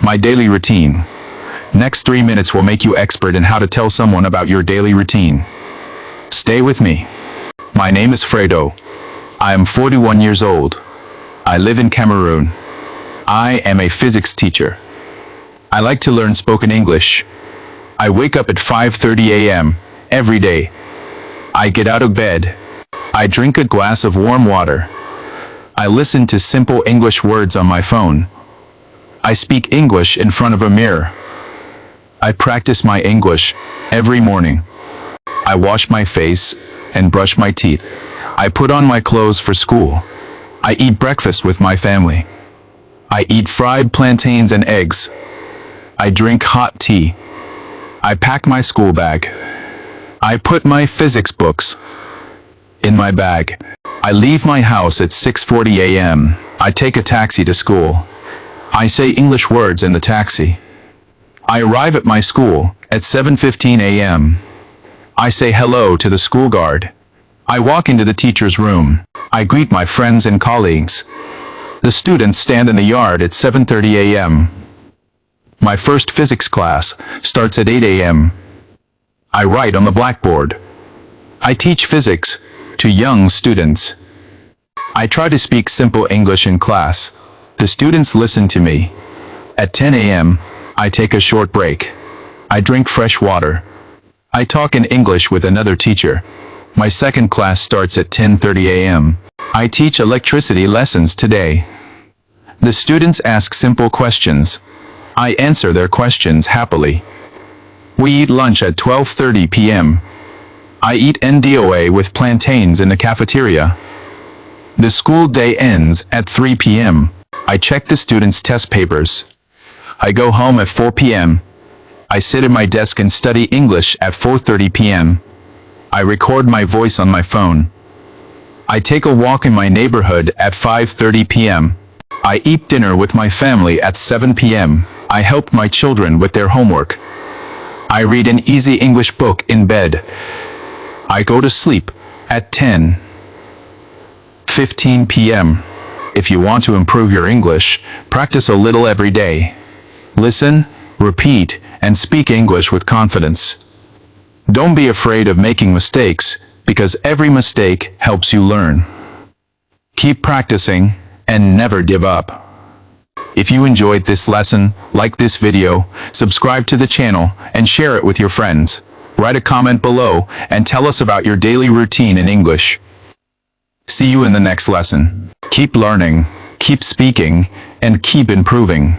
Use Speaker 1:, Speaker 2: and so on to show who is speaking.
Speaker 1: My daily routine. Next 3 minutes will make you expert in how to tell someone about your daily routine. Stay with me. My name is Fredo. I am 41 years old. I live in Cameroon. I am a physics teacher. I like to learn spoken English. I wake up at 5:30 a.m. every day. I get out of bed. I drink a glass of warm water. I listen to simple English words on my phone. I speak English in front of a mirror. I practice my English every morning. I wash my face and brush my teeth. I put on my clothes for school. I eat breakfast with my family. I eat fried plantains and eggs. I drink hot tea. I pack my school bag. I put my physics books in my bag. I leave my house at 6:40 a.m. I take a taxi to school. I say English words in the taxi. I arrive at my school at 7:15 a.m. I say hello to the school guard. I walk into the teacher's room. I greet my friends and colleagues. The students stand in the yard at 7:30 a.m. My first physics class starts at 8 a.m. I write on the blackboard. I teach physics to young students. I try to speak simple English in class. The students listen to me. At 10 a.m., I take a short break. I drink fresh water. I talk in English with another teacher. My second class starts at 10:30 a.m. I teach electricity lessons today. The students ask simple questions. I answer their questions happily. We eat lunch at 12:30 p.m. I eat NDOA with plantains in the cafeteria. The school day ends at 3 p.m. I check the students' test papers. I go home at 4 p.m. I sit at my desk and study English at 4:30 p.m. I record my voice on my phone. I take a walk in my neighborhood at 5:30 p.m. I eat dinner with my family at 7 p.m. I help my children with their homework. I read an easy English book in bed. I go to sleep at 10:15 p.m. If you want to improve your English, practice a little every day. Listen, repeat, and speak English with confidence. Don't be afraid of making mistakes, because every mistake helps you learn. Keep practicing, and never give up. If you enjoyed this lesson, like this video, subscribe to the channel, and share it with your friends. Write a comment below, and tell us about your daily routine in English. See you in the next lesson. Keep learning, keep speaking, and keep improving.